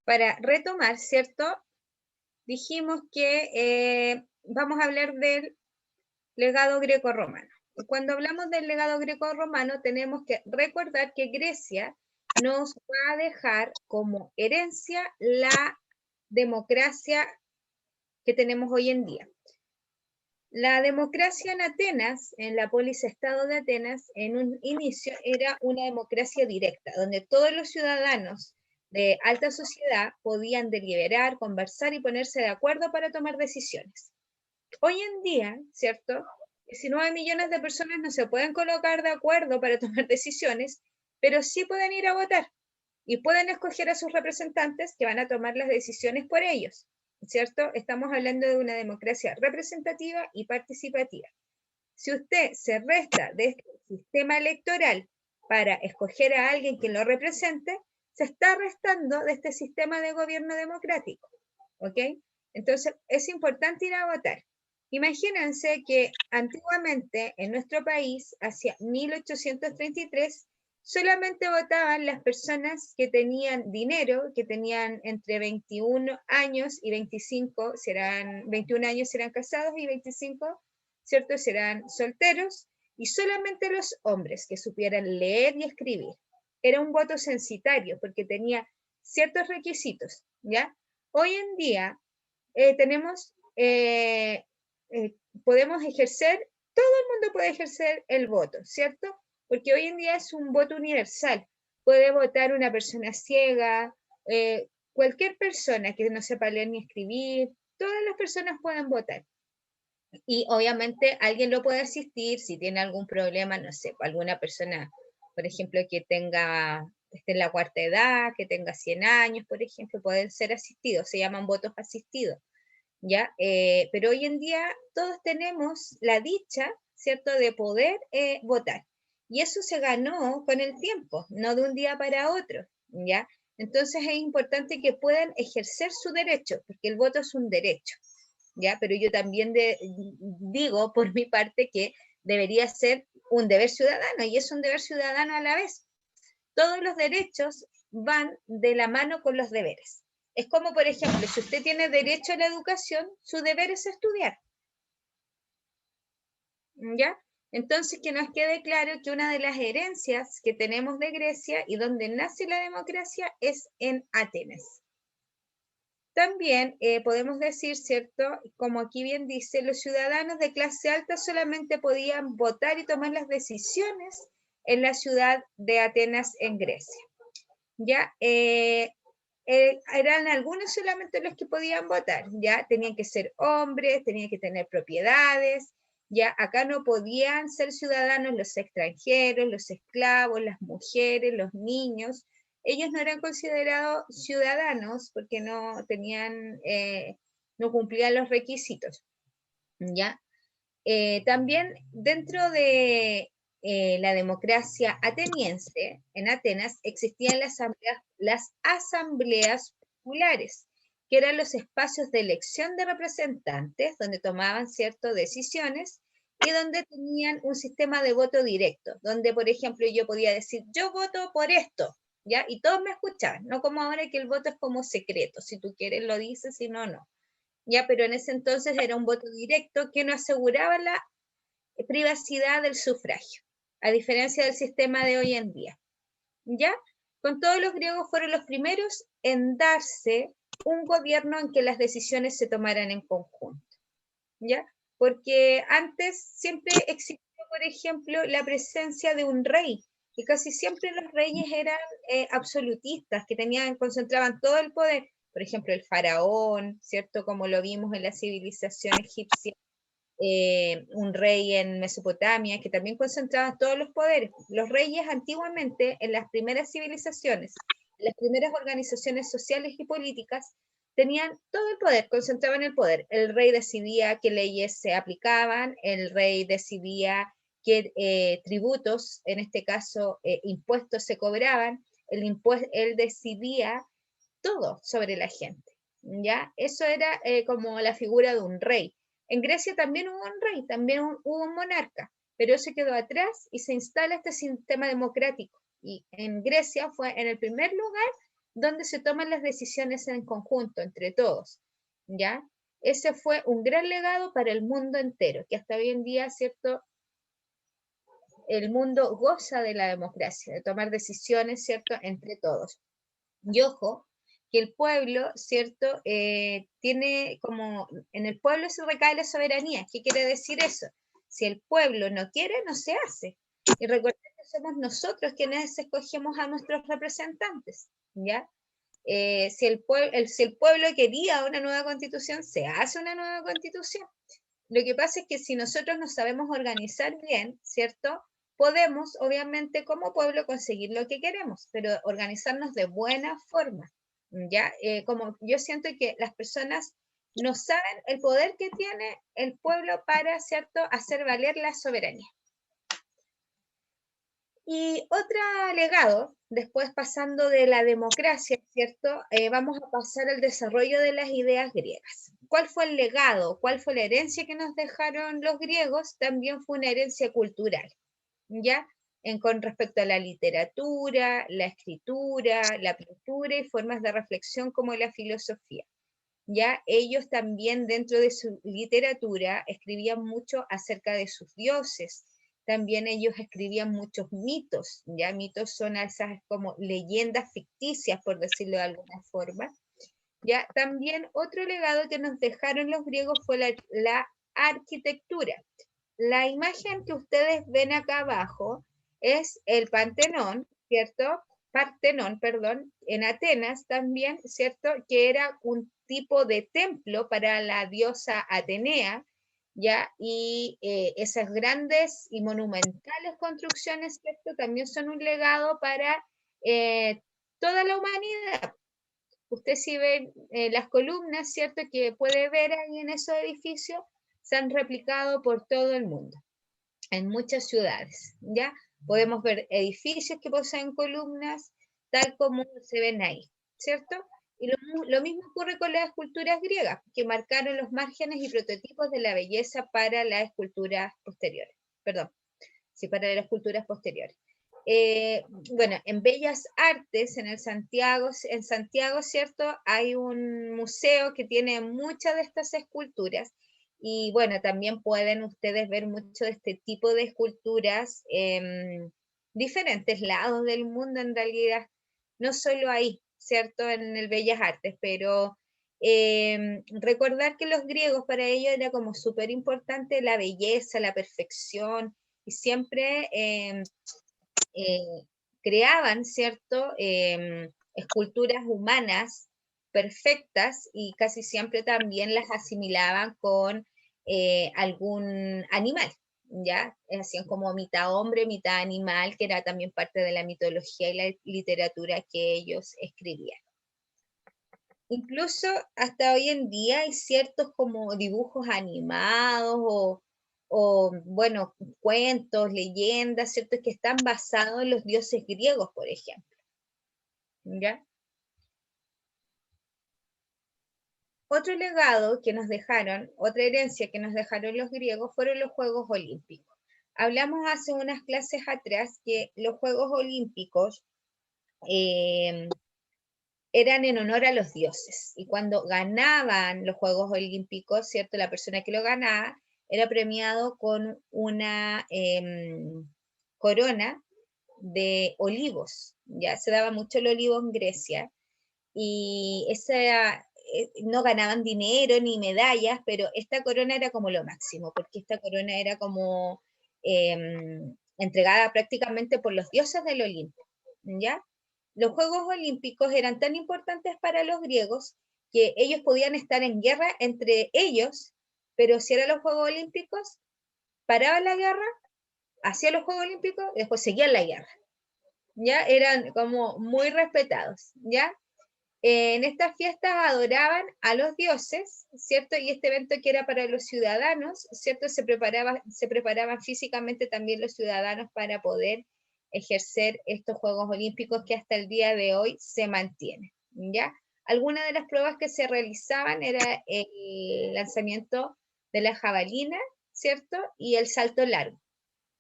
Para retomar, ¿cierto? Dijimos que vamos a hablar del legado greco-romano. Y cuando hablamos del legado greco-romano, tenemos que recordar que Grecia nos va a dejar como herencia la democracia que tenemos hoy en día. La democracia en Atenas, en la polis-estado de Atenas, en un inicio era una democracia directa, donde todos los ciudadanos de alta sociedad podían deliberar, conversar y ponerse de acuerdo para tomar decisiones. Hoy en día, ¿cierto? 19 millones de personas no se pueden colocar de acuerdo para tomar decisiones, pero sí pueden ir a votar y pueden escoger a sus representantes que van a tomar las decisiones por ellos, ¿cierto? Estamos hablando de una democracia representativa y participativa. Si usted se resta de este sistema electoral para escoger a alguien que lo represente, se está restando de este sistema de gobierno democrático, ¿ok? Entonces, es importante ir a votar. Imagínense que antiguamente en nuestro país, hacia 1833, solamente votaban las personas que tenían dinero, que tenían entre 21 años y 25, serán 21 años serán casados y 25, ¿cierto? Serán solteros, y solamente los hombres que supieran leer y escribir. Era un voto censitario porque tenía ciertos requisitos, ¿ya? Hoy en día tenemos, podemos ejercer, todo el mundo puede ejercer el voto, ¿cierto? Porque hoy en día es un voto universal. Puede votar una persona ciega, cualquier persona que no sepa leer ni escribir, todas las personas pueden votar. Y obviamente alguien lo puede asistir si tiene algún problema, no sé, alguna persona, por ejemplo, que esté en la cuarta edad, que tenga 100 años, por ejemplo, pueden ser asistidos, se llaman votos asistidos, ¿ya? Pero hoy en día todos tenemos la dicha, ¿cierto?, de poder votar. Y eso se ganó con el tiempo, no de un día para otro, ¿ya? Entonces es importante que puedan ejercer su derecho, porque el voto es un derecho, ¿ya? Pero yo también digo por mi parte que debería ser un deber ciudadano, y es un deber ciudadano a la vez. Todos los derechos van de la mano con los deberes. Es como, por ejemplo, si usted tiene derecho a la educación, su deber es estudiar, ¿ya? Entonces, que nos quede claro que una de las herencias que tenemos de Grecia y donde nace la democracia es en Atenas. También podemos decir, ¿cierto? Como aquí bien dice, los ciudadanos de clase alta solamente podían votar y tomar las decisiones en la ciudad de Atenas, en Grecia. Ya eran algunos solamente los que podían votar, ya tenían que ser hombres, tenían que tener propiedades, ya acá no podían ser ciudadanos los extranjeros, los esclavos, las mujeres, los niños. Ellos no eran considerados ciudadanos porque no tenían, no cumplían los requisitos, ¿ya? También dentro de la democracia ateniense, en Atenas, existían las asambleas populares, que eran los espacios de elección de representantes, donde tomaban ciertas decisiones y donde tenían un sistema de voto directo, donde, por ejemplo, yo podía decir, yo voto por esto, ¿ya? Y todos me escuchaban, no como ahora que el voto es como secreto, si tú quieres lo dices, si no, no. Ya, pero en ese entonces era un voto directo que no aseguraba la privacidad del sufragio, a diferencia del sistema de hoy en día. ¿Ya? Con todos los griegos fueron los primeros en darse un gobierno en que las decisiones se tomaran en conjunto. ¿Ya? Porque antes siempre existió, por ejemplo, la presencia de un rey, y casi siempre los reyes eran absolutistas, que concentraban todo el poder, por ejemplo, el faraón, ¿cierto? Como lo vimos en la civilización egipcia, un rey en Mesopotamia, que también concentraba todos los poderes. Los reyes antiguamente, en las primeras civilizaciones, en las primeras organizaciones sociales y políticas, tenían todo el poder, concentraban el poder. El rey decidía qué leyes se aplicaban, el rey decidía qué tributos, en este caso impuestos, se cobraban, él decidía todo sobre la gente, ¿ya? Eso era como la figura de un rey. En Grecia también hubo un rey, también hubo un monarca, pero se quedó atrás y se instala este sistema democrático. Y en Grecia fue en el primer lugar donde se toman las decisiones en conjunto, entre todos, ¿ya? Ese fue un gran legado para el mundo entero, que hasta hoy en día, ¿cierto? El mundo goza de la democracia, de tomar decisiones, ¿cierto? Entre todos. Y ojo, que el pueblo, ¿cierto? Tiene como, en el pueblo se recae la soberanía. ¿Qué quiere decir eso? Si el pueblo no quiere, no se hace. Y recordad que somos nosotros quienes escogemos a nuestros representantes, ¿ya? Si el pueblo quería una nueva constitución, se hace una nueva constitución. Lo que pasa es que si nosotros nos sabemos organizar bien, ¿cierto? Podemos, obviamente, como pueblo conseguir lo que queremos, pero organizarnos de buena forma, ¿ya? Como yo siento que las personas no saben el poder que tiene el pueblo para, ¿cierto?, hacer valer la soberanía. Y otro legado, después pasando de la democracia, ¿cierto? Vamos a pasar al desarrollo de las ideas griegas. ¿Cuál fue el legado? ¿Cuál fue la herencia que nos dejaron los griegos? También fue una herencia cultural, ¿ya? Con respecto a la literatura, la escritura, la pintura y formas de reflexión como la filosofía. ¿Ya? Ellos también dentro de su literatura escribían mucho acerca de sus dioses. También ellos escribían muchos mitos, ¿ya? Mitos son esas como leyendas ficticias, por decirlo de alguna forma. ¿Ya? También otro legado que nos dejaron los griegos fue la arquitectura. La imagen que ustedes ven acá abajo es el Pantenón, ¿cierto? Partenón, perdón, en Atenas también, ¿cierto? Que era un tipo de templo para la diosa Atenea, ¿ya? Y esas grandes y monumentales construcciones, ¿cierto? También son un legado para toda la humanidad. Usted si ve las columnas, ¿cierto? Que puede ver ahí en esos edificios, se han replicado por todo el mundo, en muchas ciudades, ¿ya? Podemos ver edificios que poseen columnas, tal como se ven ahí, ¿cierto? Y lo mismo ocurre con las esculturas griegas, que marcaron los márgenes y prototipos de la belleza para las esculturas posteriores. Perdón, sí, para las esculturas posteriores. Bueno, en Bellas Artes, en Santiago, ¿cierto? Hay un museo que tiene muchas de estas esculturas y bueno, también pueden ustedes ver mucho de este tipo de esculturas en diferentes lados del mundo en realidad, no solo ahí, ¿cierto? En el Bellas Artes, pero recordar que los griegos para ellos era como súper importante la belleza, la perfección y siempre eh, creaban, ¿cierto? Esculturas humanas perfectas y casi siempre también las asimilaban con algún animal, ¿ya? Hacían como mitad hombre, mitad animal, que era también parte de la mitología y la literatura que ellos escribían. Incluso hasta hoy en día hay ciertos como dibujos animados bueno, cuentos, leyendas, ¿cierto? Que están basados en los dioses griegos, por ejemplo. ¿Ya? Otro legado que nos dejaron, otra herencia que nos dejaron los griegos fueron los Juegos Olímpicos. Hablamos hace unas clases atrás que los Juegos Olímpicos eran en honor a los dioses. Y cuando ganaban los Juegos Olímpicos, ¿cierto? La persona que lo ganaba era premiado con una corona de olivos. Ya se daba mucho el olivo en Grecia. Y no ganaban dinero ni medallas, pero esta corona era como lo máximo, porque esta corona era como entregada prácticamente por los dioses del Olimpo. ¿Ya? Los Juegos Olímpicos eran tan importantes para los griegos que ellos podían estar en guerra entre ellos, pero si eran los Juegos Olímpicos, paraban la guerra, hacían los Juegos Olímpicos y después seguían la guerra. ¿Ya? Eran como muy respetados, ¿ya? En estas fiestas adoraban a los dioses, ¿cierto? Y este evento que era para los ciudadanos, ¿cierto? Se preparaban físicamente también los ciudadanos para poder ejercer estos Juegos Olímpicos que hasta el día de hoy se mantienen, ¿ya? Algunas de las pruebas que se realizaban era el lanzamiento de la jabalina, ¿cierto? Y el salto largo,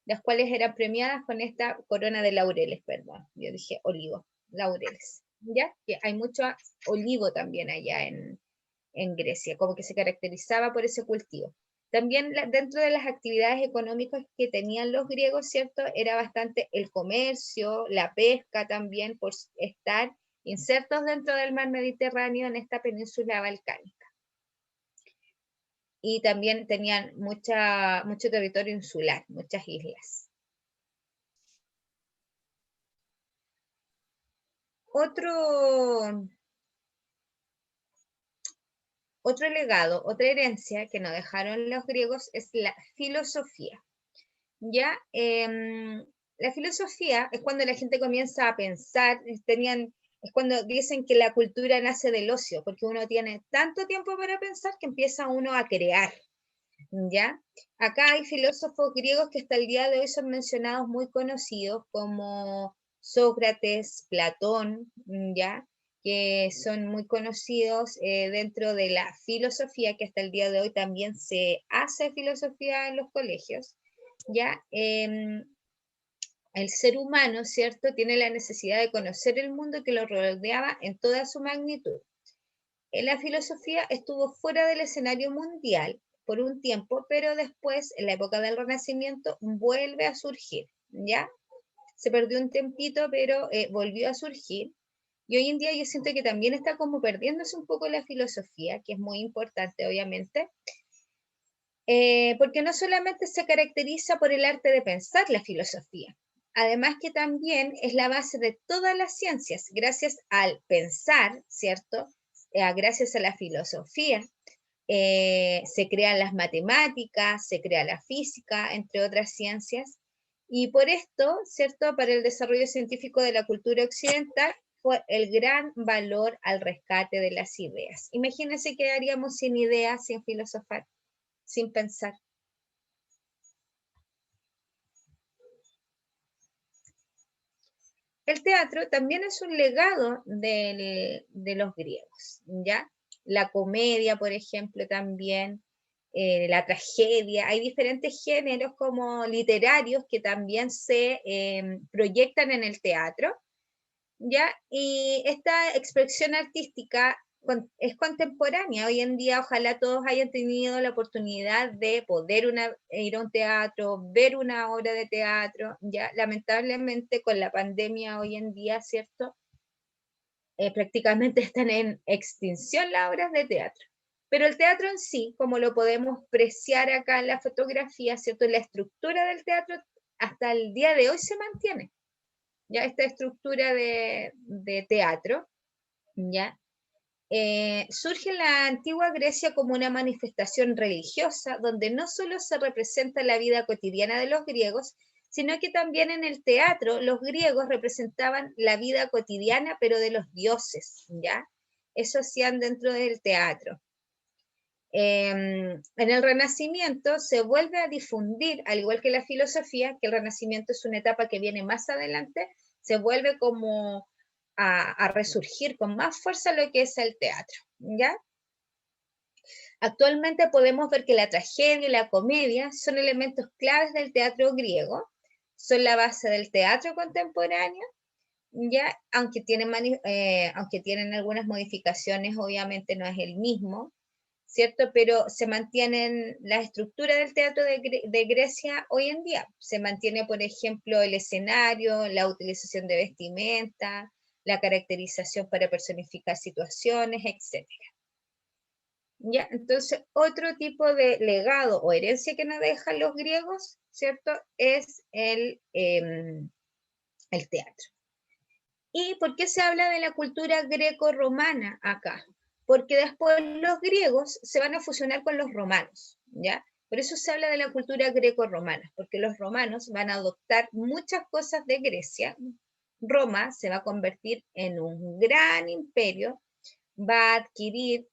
las cuales eran premiadas con esta corona de laureles, perdón, yo dije olivo, laureles, ¿ya? Que hay mucho olivo también allá en Grecia, como que se caracterizaba por ese cultivo. También dentro de las actividades económicas que tenían los griegos, ¿cierto? Era bastante el comercio, la pesca también, por estar insertos dentro del mar Mediterráneo en esta península balcánica. Y también tenían mucho territorio insular, muchas islas. Otro legado, otra herencia que nos dejaron los griegos es la filosofía. ¿Ya? La filosofía es cuando la gente comienza a pensar, es cuando dicen que la cultura nace del ocio, porque uno tiene tanto tiempo para pensar que empieza uno a crear, ¿ya? Acá hay filósofos griegos que hasta el día de hoy son mencionados muy conocidos como Sócrates, Platón, ¿ya? Que son muy conocidos dentro de la filosofía, que hasta el día de hoy también se hace filosofía en los colegios, ¿ya? El ser humano, ¿cierto?, tiene la necesidad de conocer el mundo que lo rodeaba en toda su magnitud. La filosofía estuvo fuera del escenario mundial por un tiempo, pero después, en la época del Renacimiento, vuelve a surgir, ¿ya? Se perdió un tempito, pero volvió a surgir. Y hoy en día yo siento que también está como perdiéndose un poco la filosofía, que es muy importante, obviamente, porque no solamente se caracteriza por el arte de pensar la filosofía, además que también es la base de todas las ciencias, gracias al pensar, ¿cierto? Gracias a la filosofía, se crean las matemáticas, se crea la física, entre otras ciencias, y por esto, ¿cierto? Para el desarrollo científico de la cultura occidental fue el gran valor al rescate de las ideas. Imagínense que quedaríamos sin ideas, sin filosofar, sin pensar. El teatro también es un legado de los griegos, ¿ya? La comedia, por ejemplo, también, la tragedia. Hay diferentes géneros como literarios que también se proyectan en el teatro, ¿ya? Y esta expresión artística es contemporánea. Hoy en día, ojalá todos hayan tenido la oportunidad de poder ir a un teatro, ver una obra de teatro, ¿ya? Lamentablemente, con la pandemia hoy en día, ¿cierto? Prácticamente están en extinción las obras de teatro. Pero el teatro en sí, como lo podemos apreciar acá en la fotografía, ¿cierto? La estructura del teatro hasta el día de hoy se mantiene. Ya esta estructura de teatro, ¿ya? Surge en la antigua Grecia como una manifestación religiosa, donde no solo se representa la vida cotidiana de los griegos, sino que también en el teatro los griegos representaban la vida cotidiana, pero de los dioses, ¿ya? Eso hacían dentro del teatro. En el Renacimiento se vuelve a difundir, al igual que la filosofía, que el Renacimiento es una etapa que viene más adelante, se vuelve como a resurgir con más fuerza lo que es el teatro, ¿ya? Actualmente podemos ver que la tragedia y la comedia son elementos claves del teatro griego, son la base del teatro contemporáneo, ¿ya? Aunque tienen algunas modificaciones, obviamente no es el mismo, ¿cierto? Pero se mantienen la estructura del teatro de Grecia hoy en día. Se mantiene, por ejemplo, el escenario, la utilización de vestimenta, la caracterización para personificar situaciones, etc. ¿Ya? Entonces, otro tipo de legado o herencia que nos dejan los griegos, ¿cierto? Es el teatro. ¿Y por qué se habla de la cultura greco-romana acá? Porque después los griegos se van a fusionar con los romanos, ¿ya? Por eso se habla de la cultura greco-romana, porque los romanos van a adoptar muchas cosas de Grecia. Roma se va a convertir en un gran imperio, va a adquirir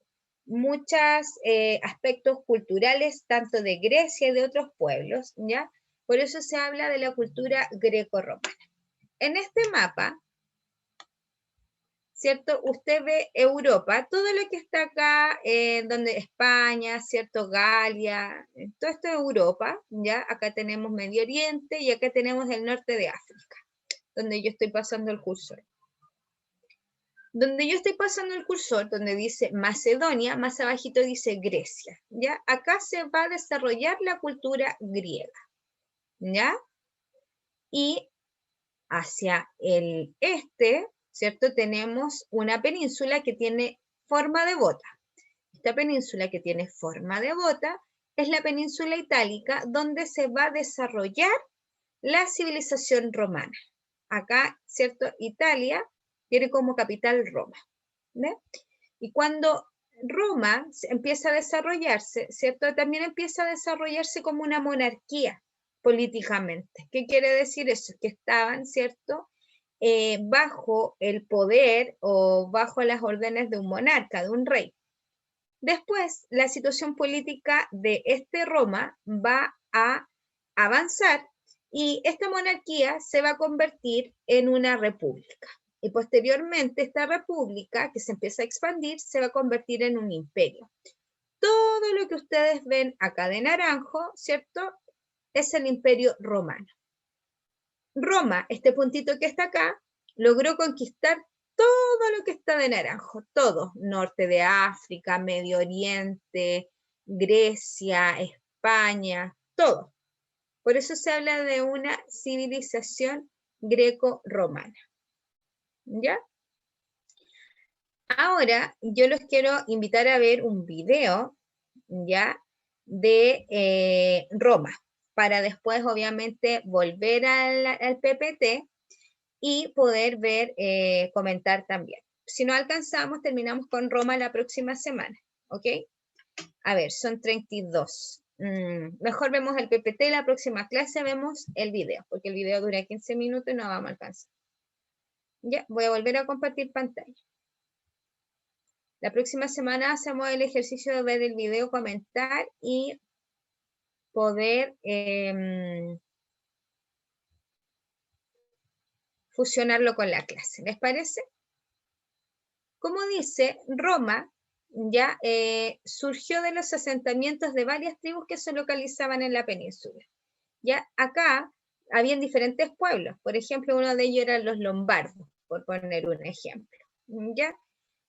muchos aspectos culturales, tanto de Grecia y de otros pueblos, ¿ya? Por eso se habla de la cultura greco-romana. En este mapa, ¿cierto? Usted ve Europa, todo lo que está acá, donde España, ¿cierto? Galia, todo esto es Europa, ¿ya? Acá tenemos Medio Oriente y acá tenemos el norte de África, donde yo estoy pasando el cursor. Donde yo estoy pasando el cursor, donde dice Macedonia, más abajito dice Grecia, ¿ya? Acá se va a desarrollar la cultura griega, ¿ya? Y hacia el este, ¿cierto? Tenemos una península que tiene forma de bota. Esta península que tiene forma de bota es la península itálica, donde se va a desarrollar la civilización romana. Acá, ¿cierto? Italia tiene como capital Roma. ¿Ve? Y cuando Roma empieza a desarrollarse, ¿cierto? También empieza a desarrollarse como una monarquía políticamente. ¿Qué quiere decir eso? Que estaban, ¿cierto? Bajo el poder o bajo las órdenes de un monarca, de un rey. Después, la situación política de este Roma va a avanzar y esta monarquía se va a convertir en una república. Y posteriormente esta república, que se empieza a expandir, se va a convertir en un imperio. Todo lo que ustedes ven acá de naranjo, ¿cierto? Es el imperio romano. Roma, este puntito que está acá, logró conquistar todo lo que está de naranjo, todo, norte de África, Medio Oriente, Grecia, España, todo. Por eso se habla de una civilización greco-romana. ¿Ya? Ahora yo los quiero invitar a ver un video, ¿ya? De Roma, para después obviamente volver al PPT y poder ver, comentar también. Si no alcanzamos, terminamos con Roma la próxima semana, ¿ok? A ver, son 32. Mejor vemos el PPT, la próxima clase vemos el video, porque el video dura 15 minutos y no vamos a alcanzar. Ya, voy a volver a compartir pantalla. La próxima semana hacemos el ejercicio de ver el video, comentar y poder fusionarlo con la clase. ¿Les parece? Como dice, Roma ya surgió de los asentamientos de varias tribus que se localizaban en la península. Ya acá habían diferentes pueblos. Por ejemplo, uno de ellos eran los lombardos, por poner un ejemplo. ¿Ya?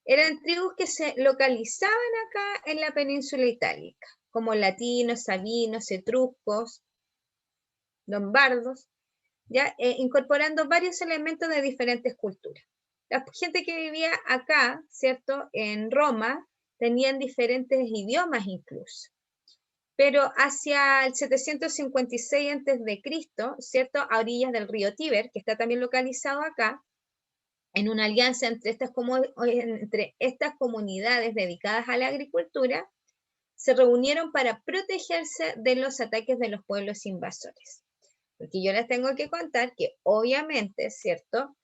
Eran tribus que se localizaban acá en la península itálica, como latinos, sabinos, etruscos, lombardos, ¿ya? Incorporando varios elementos de diferentes culturas. La gente que vivía acá, ¿cierto? En Roma, tenían diferentes idiomas incluso. Pero hacia el 756 a.C., ¿cierto? A orillas del río Tíber, que está también localizado acá, en una alianza entre estas comunidades dedicadas a la agricultura, se reunieron para protegerse de los ataques de los pueblos invasores. Porque yo les tengo que contar que obviamente, ¿cierto?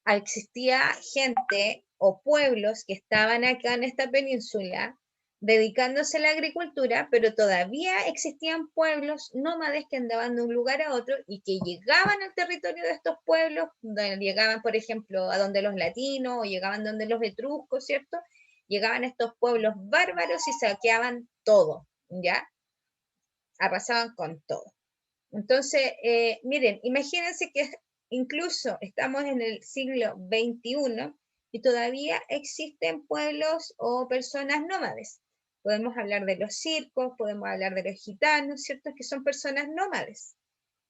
Existía gente o pueblos que estaban acá en esta península dedicándose a la agricultura, pero todavía existían pueblos nómades que andaban de un lugar a otro y que llegaban al territorio de estos pueblos, llegaban, por ejemplo, a donde los latinos o llegaban donde los etruscos, ¿cierto? Llegaban estos pueblos bárbaros y saqueaban todo, ¿ya? Arrasaban con todo. Entonces, miren, imagínense que incluso estamos en el siglo XXI y todavía existen pueblos o personas nómades. Podemos hablar de los circos, podemos hablar de los gitanos, ¿cierto? Que son personas nómades.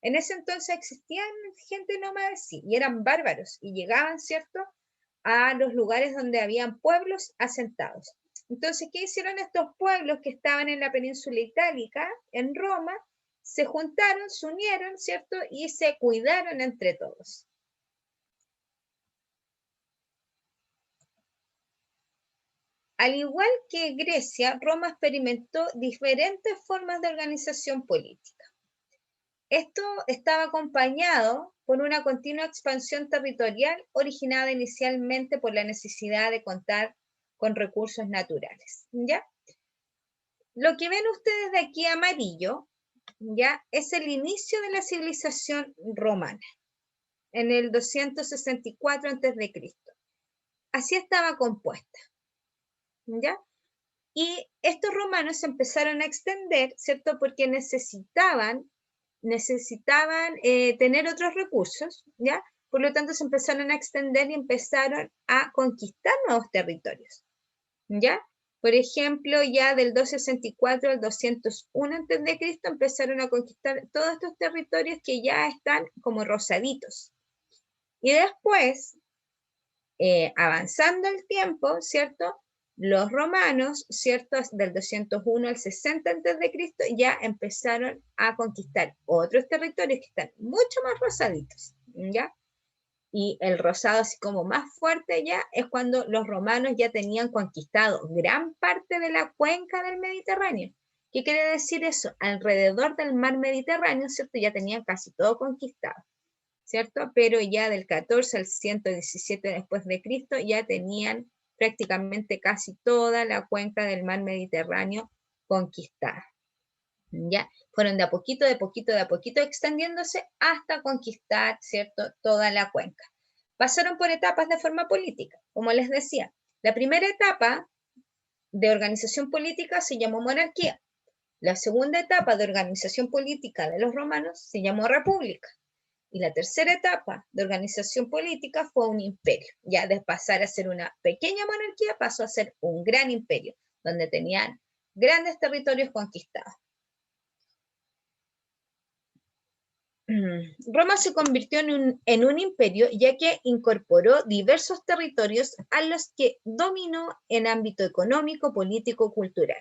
En ese entonces existían gente nómade, sí, y eran bárbaros, y llegaban, ¿cierto?, a los lugares donde habían pueblos asentados. Entonces, ¿qué hicieron estos pueblos que estaban en la península itálica, en Roma? Se juntaron, se unieron, ¿cierto? Y se cuidaron entre todos. Al igual que Grecia, Roma experimentó diferentes formas de organización política. Esto estaba acompañado por una continua expansión territorial originada inicialmente por la necesidad de contar con recursos naturales, ¿ya? Lo que ven ustedes de aquí amarillo, ¿ya? Es el inicio de la civilización romana, en el 264 a.C. Así estaba compuesta, ¿ya? Y estos romanos se empezaron a extender, ¿cierto? Porque necesitaban tener otros recursos, ¿ya? por lo tanto se empezaron a extender y empezaron a conquistar nuevos territorios, ¿ya? Por ejemplo, ya del 264 al 201 a.C. empezaron a conquistar todos estos territorios que ya están como rosaditos. Y después, avanzando el tiempo, ¿cierto? Los romanos, ¿cierto? Del 201 al 60 a.C. ya empezaron a conquistar otros territorios que están mucho más rosaditos, ¿ya? Y el rosado así como más fuerte ya es cuando los romanos ya tenían conquistado gran parte de la cuenca del Mediterráneo. ¿Qué quiere decir eso? Alrededor del mar Mediterráneo, ¿cierto? Ya tenían casi todo conquistado, ¿cierto? Pero ya del 14 al 117 después de Cristo ya tenían prácticamente casi toda la cuenca del mar Mediterráneo conquistada. ¿Ya? Fueron de a poquito, extendiéndose hasta conquistar, ¿cierto?, toda la cuenca. Pasaron por etapas de forma política, como les decía. La primera etapa de organización política se llamó monarquía. La segunda etapa de organización política de los romanos se llamó república. Y la tercera etapa de organización política fue un imperio. Ya de pasar a ser una pequeña monarquía pasó a ser un gran imperio, donde tenían grandes territorios conquistados. Roma se convirtió en un imperio, ya que incorporó diversos territorios a los que dominó en ámbito económico, político, cultural.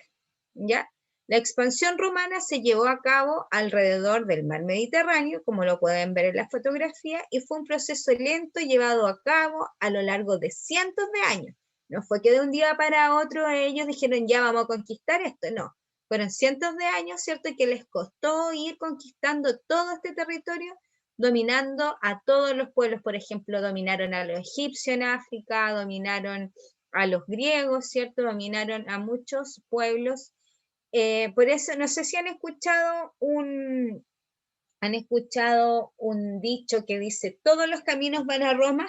¿Ya? La expansión romana se llevó a cabo alrededor del mar Mediterráneo, como lo pueden ver en la fotografía, y fue un proceso lento llevado a cabo a lo largo de cientos de años. No fue que de un día para otro ellos dijeron, ya vamos a conquistar esto, no. Fueron cientos de años, ¿cierto?, que les costó ir conquistando todo este territorio, dominando a todos los pueblos. Por ejemplo, dominaron a los egipcios en África, dominaron a los griegos, ¿cierto?, dominaron a muchos pueblos. Por eso, no sé si han escuchado un dicho que dice, todos los caminos van a Roma,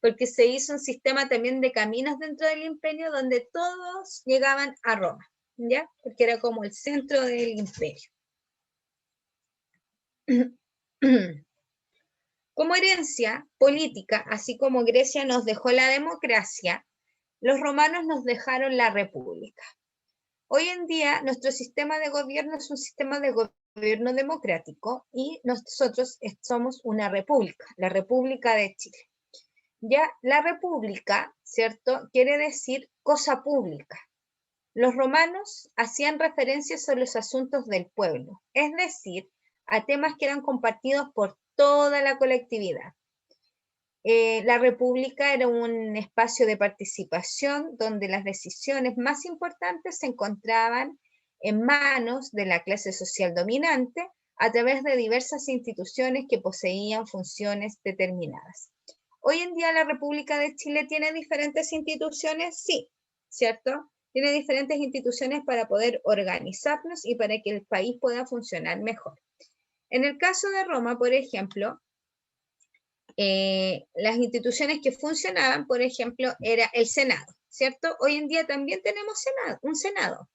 porque se hizo un sistema también de caminos dentro del imperio donde todos llegaban a Roma, ¿ya? Porque era como el centro del imperio. Como herencia política, así como Grecia nos dejó la democracia, los romanos nos dejaron la república. Hoy en día, nuestro sistema de gobierno es un sistema de gobierno democrático y nosotros somos una república, la República de Chile. Ya la república, ¿cierto?, quiere decir cosa pública. Los romanos hacían referencias a los asuntos del pueblo, es decir, a temas que eran compartidos por toda la colectividad. La república era un espacio de participación donde las decisiones más importantes se encontraban en manos de la clase social dominante a través de diversas instituciones que poseían funciones determinadas. Hoy en día la República de Chile tiene diferentes instituciones, sí, ¿cierto? Tiene diferentes instituciones para poder organizarnos y para que el país pueda funcionar mejor. En el caso de Roma, por ejemplo, las instituciones que funcionaban, por ejemplo, era el Senado, ¿cierto? Hoy en día también tenemos un Senado,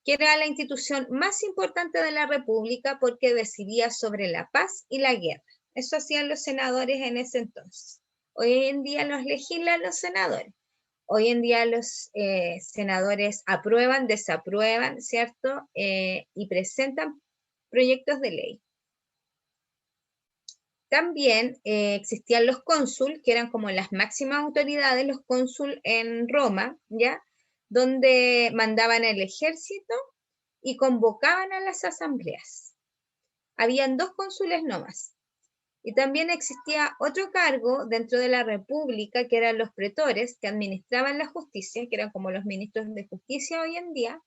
que era la institución más importante de la República porque decidía sobre la paz y la guerra. Eso hacían los senadores en ese entonces. Hoy en día los legislan los senadores. Hoy en día los senadores aprueban, desaprueban, ¿cierto? Y presentan proyectos de ley. También existían los cónsul, que eran como las máximas autoridades, los cónsul en Roma, ¿ya? Donde mandaban el ejército y convocaban a las asambleas. Habían 2 cónsules nomás. Y también existía otro cargo dentro de la república, que eran los pretores, que administraban la justicia, que eran como los ministros de justicia hoy en día.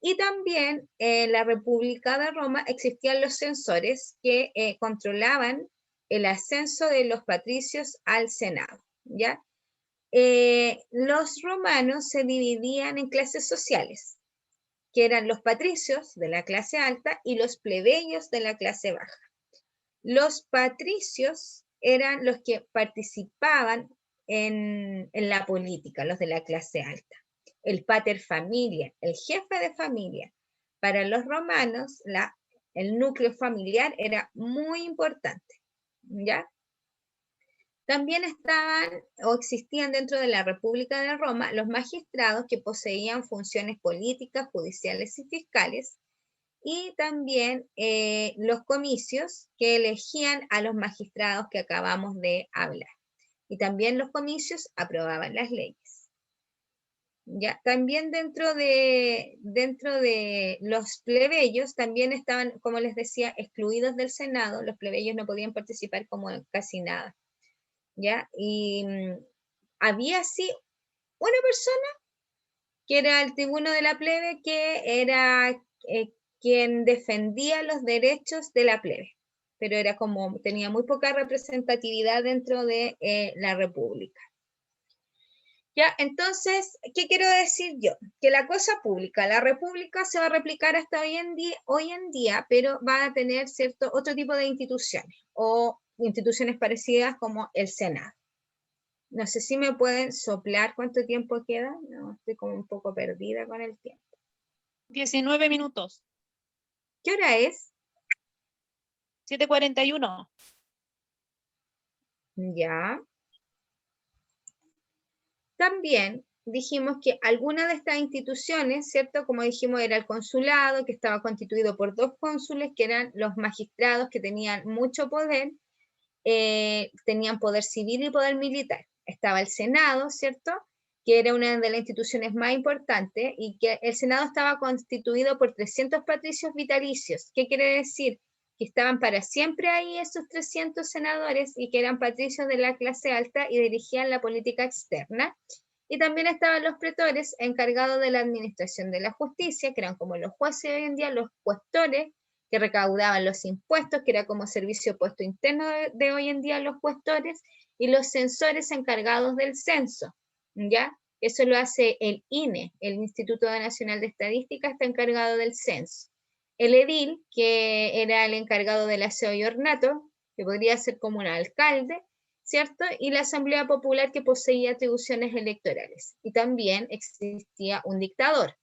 Y también en la República de Roma existían los censores que controlaban el ascenso de los patricios al Senado, ¿ya? Los romanos se dividían en clases sociales, que eran los patricios de la clase alta y los plebeyos de la clase baja. Los patricios eran los que participaban en la política, los de la clase alta. El pater familia, el jefe de familia. Para los romanos, el núcleo familiar era muy importante, ¿ya? También estaban o existían dentro de la República de Roma los magistrados que poseían funciones políticas, judiciales y fiscales, y también los comicios que elegían a los magistrados que acabamos de hablar. Y también los comicios aprobaban las leyes. Ya, también dentro de los plebeyos también estaban, como les decía, excluidos del Senado. Los plebeyos no podían participar como en casi nada. ¿Ya? Y había sí una persona que era el tribuno de la plebe, que era quien defendía los derechos de la plebe, pero era como, tenía muy poca representatividad dentro de la república. Ya, entonces, ¿qué quiero decir yo? Que la cosa pública, la república se va a replicar hasta hoy en día, pero va a tener otro tipo de instituciones, o instituciones parecidas como el Senado. No sé si me pueden soplar cuánto tiempo queda. No, estoy como un poco perdida con el tiempo. 19 minutos. ¿Qué hora es? 7:41. Ya. También dijimos que alguna de estas instituciones, ¿cierto? Como dijimos, era el consulado, que estaba constituido por 2 cónsules, que eran los magistrados que tenían mucho poder, tenían poder civil y poder militar. Estaba el Senado, ¿cierto? Que era una de las instituciones más importantes, y que el Senado estaba constituido por 300 patricios vitalicios. ¿Qué quiere decir? Que estaban para siempre ahí esos 300 senadores y que eran patricios de la clase alta y dirigían la política externa. Y también estaban los pretores encargados de la administración de la justicia, que eran como los jueces hoy en día, los cuestores, que recaudaban los impuestos, que era como servicio puesto interno de hoy en día los cuestores, y los censores encargados del censo, ¿ya? Eso lo hace el INE, el Instituto Nacional de Estadística, está encargado del censo. El edil, que era el encargado del aseo y ornato, que podría ser como un alcalde, ¿cierto? Y la Asamblea Popular, que poseía atribuciones electorales. Y también existía un dictador.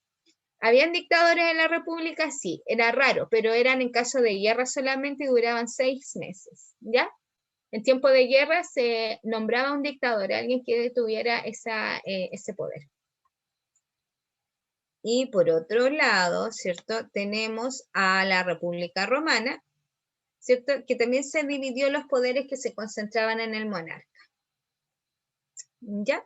¿Habían dictadores en la República? Sí, era raro, pero eran en caso de guerra solamente y duraban 6 meses, ¿ya? En tiempo de guerra se nombraba un dictador, alguien que tuviera ese poder. Y por otro lado, ¿cierto? Tenemos a la República Romana, ¿cierto? Que también se dividió los poderes que se concentraban en el monarca, ¿ya?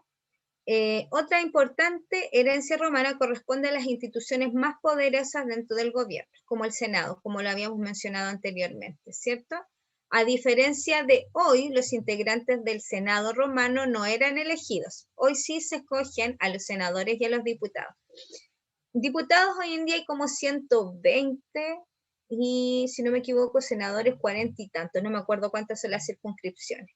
Otra importante herencia romana corresponde a las instituciones más poderosas dentro del gobierno, como el Senado, como lo habíamos mencionado anteriormente, ¿cierto? A diferencia de hoy, los integrantes del Senado romano no eran elegidos. Hoy sí se escogen a los senadores y a los diputados. Diputados hoy en día hay como 120 y, si no me equivoco, senadores 40 y tantos. No me acuerdo cuántas son las circunscripciones.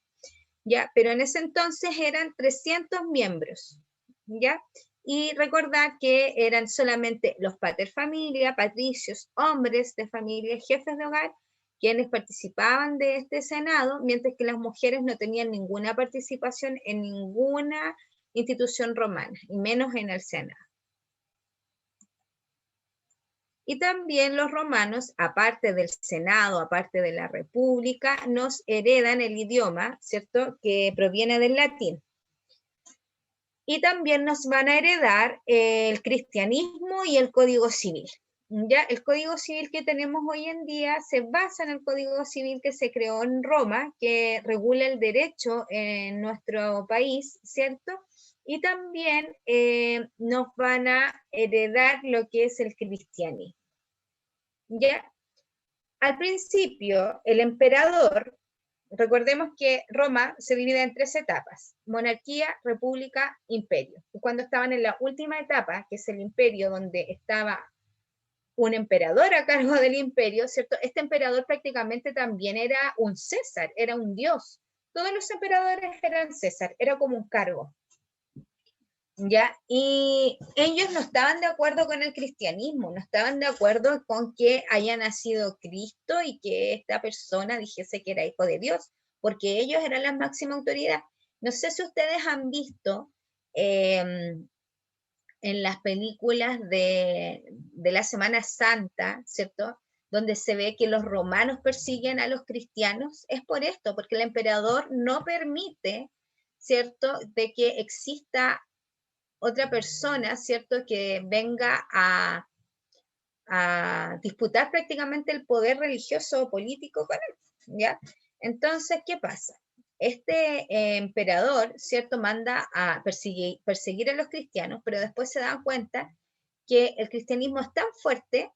¿Ya? Pero en ese entonces eran 300 miembros, ¿ya? Y recordar que eran solamente los paterfamilia, patricios, hombres de familia, jefes de hogar, quienes participaban de este Senado, mientras que las mujeres no tenían ninguna participación en ninguna institución romana, y menos en el Senado. Y también los romanos, aparte del Senado, aparte de la República, nos heredan el idioma, ¿cierto?, que proviene del latín. Y también nos van a heredar el cristianismo y el Código Civil. ¿Ya? El Código Civil que tenemos hoy en día se basa en el Código Civil que se creó en Roma, que regula el derecho en nuestro país, ¿cierto? Y también nos van a heredar lo que es el cristianismo. ¿Ya? Al principio, el emperador, recordemos que Roma se divide en 3 etapas: monarquía, república, imperio. Y cuando estaban en la última etapa, que es el imperio, donde estaba un emperador a cargo del imperio, ¿cierto? Este emperador prácticamente también era un César, era un dios. Todos los emperadores eran César, era como un cargo. ¿Ya? Y ellos no estaban de acuerdo con el cristianismo, no estaban de acuerdo con que haya nacido Cristo y que esta persona dijese que era hijo de Dios, porque ellos eran la máxima autoridad. No sé si ustedes han visto en las películas de la Semana Santa, ¿cierto? donde se ve que los romanos persiguen a los cristianos, es por esto, porque el emperador no permite, ¿cierto?, de que exista otra persona, ¿cierto?, que venga a disputar prácticamente el poder religioso o político con él, ¿ya? Entonces, ¿qué pasa? Este emperador, ¿cierto?, manda a perseguir a los cristianos, pero después se dan cuenta que el cristianismo es tan fuerte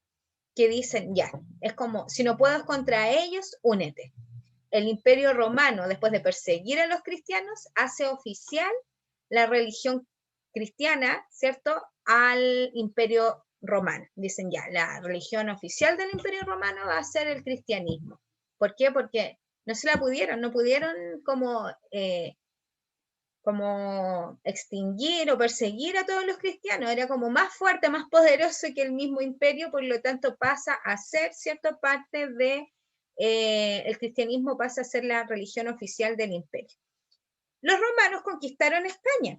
que dicen, ya, es como, si no puedes contra ellos, únete. El Imperio Romano, después de perseguir a los cristianos, hace oficial la religión cristiana, ¿cierto?, al Imperio Romano. Dicen ya, la religión oficial del Imperio Romano va a ser el cristianismo. ¿Por qué? Porque no se la pudieron, no pudieron como extinguir o perseguir a todos los cristianos, era como más fuerte, más poderoso que el mismo imperio, por lo tanto pasa a ser, cierta parte de, el cristianismo pasa a ser la religión oficial del imperio. Los romanos conquistaron España,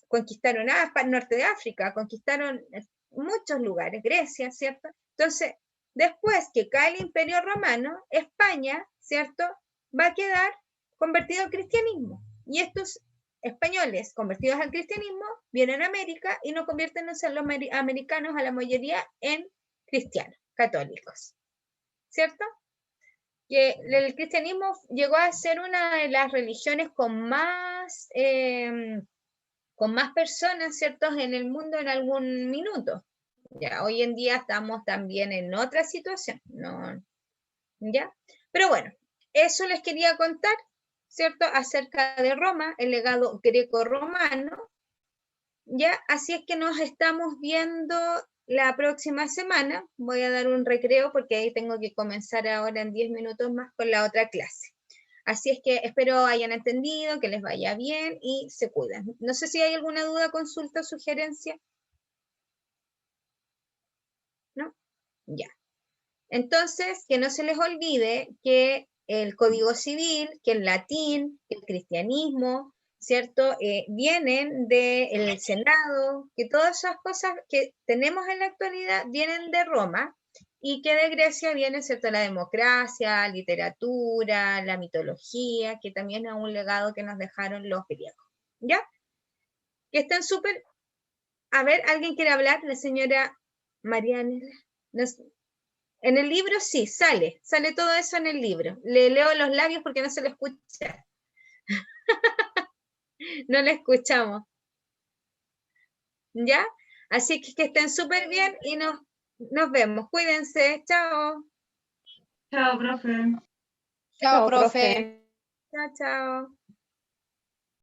conquistaron norte de África, conquistaron muchos lugares, Grecia, ¿cierto? Entonces, después que cae el imperio romano, España, ¿cierto?, va a quedar convertido al cristianismo, y estos españoles convertidos al cristianismo vienen a América y nos convierten a los americanos, a la mayoría, en cristianos, católicos, ¿cierto? Que el cristianismo llegó a ser una de las religiones con más personas, ¿cierto?, en el mundo en algún minuto. Ya, hoy en día estamos también en otra situación, ¿no? ¿Ya? Pero bueno, eso les quería contar, ¿cierto?, acerca de Roma, el legado greco-romano, ¿ya? Así es que nos estamos viendo la próxima semana. Voy a dar un recreo porque ahí tengo que comenzar ahora en 10 minutos más con la otra clase. Así es que espero hayan entendido, que les vaya bien y se cuidan. No sé si hay alguna duda, consulta o sugerencia. ¿No? Ya. Entonces, que no se les olvide que el Código Civil, que el latín, que el cristianismo, ¿cierto?, vienen del Senado, que todas esas cosas que tenemos en la actualidad vienen de Roma, y que de Grecia viene, ¿cierto?, la democracia, literatura, la mitología, que también es un legado que nos dejaron los griegos. ¿Ya? Que estén súper... A ver, ¿alguien quiere hablar? La señora Mariana. En el libro sí, sale todo eso en el libro. Le leo los labios porque no se le escucha. No le escuchamos. ¿Ya? Así que estén súper bien y nos vemos. Cuídense. Chao. Chao, profe. Chao, profe. Chao, chao.